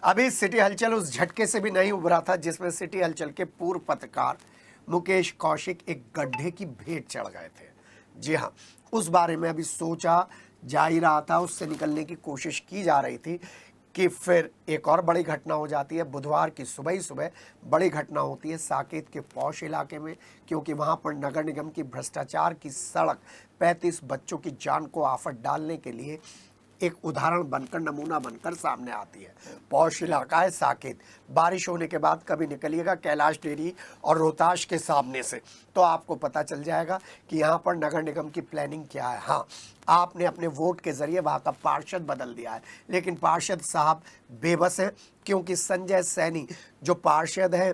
अभी सिटी हलचल उस झटके से भी नहीं उभरा था जिसमें सिटी हलचल के पूर्व पत्रकार मुकेश कौशिक एक गड्ढे की भेंट चढ़ गए थे। जी हाँ, उस बारे में अभी सोचा जा ही रहा था, उससे निकलने की कोशिश की जा रही थी कि फिर एक और बड़ी घटना हो जाती है। बुधवार की सुबह ही सुबह बड़ी घटना होती है साकेत के पौष इलाके में, क्योंकि वहाँ पर नगर निगम की भ्रष्टाचार की सड़क 35 बच्चों की जान को आफत डालने के लिए एक उदाहरण बनकर, नमूना बनकर सामने आती है। पौष इलाका है साकेत। बारिश होने के बाद कभी निकलिएगा कैलाश डेयरी और रोहताश के सामने से, तो आपको पता चल जाएगा कि यहाँ पर नगर निगम की प्लानिंग क्या है। हाँ, आपने अपने वोट के जरिए वहाँ का पार्षद बदल दिया है, लेकिन पार्षद साहब बेबस हैं, क्योंकि संजय सैनी जो पार्षद है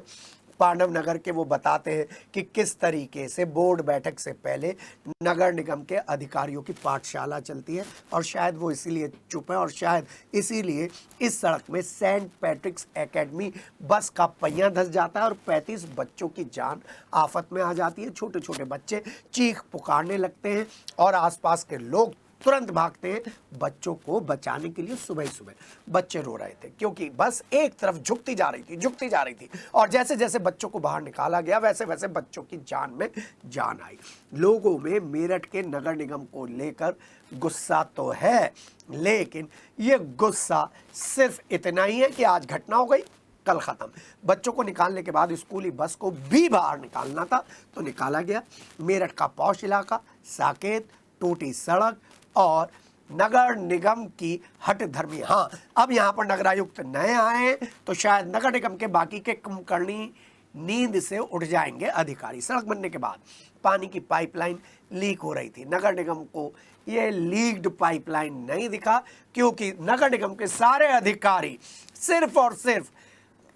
पांडव नगर के, वो बताते हैं कि किस तरीके से बोर्ड बैठक से पहले नगर निगम के अधिकारियों की पाठशाला चलती है, और शायद वो इसीलिए चुप है, और शायद इसीलिए इस सड़क में सेंट पैट्रिक्स एकेडमी बस का पहिया धंस जाता है और 35 बच्चों की जान आफत में आ जाती है। छोटे छोटे बच्चे चीख पुकारने लगते हैं और आसपास के लोग तुरंत भागते हैं बच्चों को बचाने के लिए। सुबह सुबह बच्चे रो रहे थे क्योंकि बस एक तरफ झुकती जा रही थी, और जैसे जैसे बच्चों को बाहर निकाला गया वैसे वैसे बच्चों की जान में जान आई। लोगों में मेरठ के नगर निगम को लेकर गुस्सा तो है, लेकिन ये गुस्सा सिर्फ इतना ही है कि आज घटना हो गई, कल खत्म। बच्चों को निकालने के बाद स्कूली बस को भी बाहर निकालना था तो निकाला गया। मेरठ का पौष इलाका, साकेत, टूटी सड़क और नगर निगम की हट धर्मी। हाँ, अब यहाँ पर नगरायुक्त नए आए हैं तो शायद नगर निगम के बाकी के कुंभकर्णी नींद से उठ जाएंगे अधिकारी। सड़क बनने के बाद पानी की पाइपलाइन लीक हो रही थी। नगर निगम को ये लीक्ड पाइपलाइन नहीं दिखा, क्योंकि नगर निगम के सारे अधिकारी सिर्फ और सिर्फ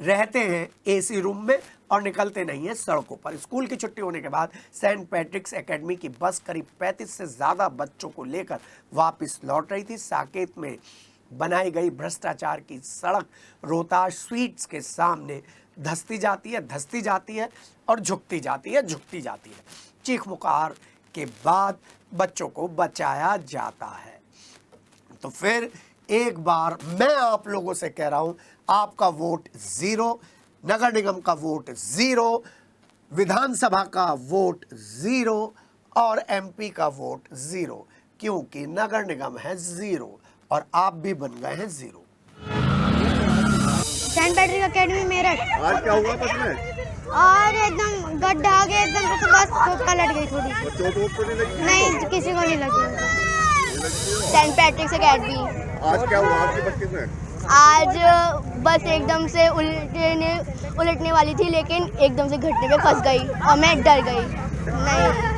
रहते हैं एसी रूम में और निकलते नहीं हैं सड़कों पर। स्कूल की छुट्टी होने के बाद सेंट पैट्रिक्स एकेडमी की बस करीब 35 से ज़्यादा बच्चों को लेकर वापस लौट रही थी। साकेत में बनाई गई भ्रष्टाचार की सड़क रोहताश स्वीट्स के सामने धंसती जाती है और झुकती जाती है। चीख पुकार के बाद बच्चों को बचाया जाता है। तो फिर एक बार मैं आप लोगों से कह रहा हूं, आपका वोट 0, नगर निगम का वोट 0, विधानसभा का वोट 0 और एमपी का वोट 0, क्योंकि नगर निगम है 0 और आप भी बन गए हैं 0। Saint Patrick academy Meerut. आज क्या हुआ बस में? और एकदम गड्ढा आ गया, एकदम से बस पलट गई थोड़ी। चोट वोट तो नहीं लगी? नहीं, किसी को नहीं लगी। Saint Patrick's academy. आज क्या हुआ आपकी बस्ती में? आज बस एकदम से उलटने वाली थी, लेकिन एकदम से घटने पे फंस गई और मैं डर गई। नहीं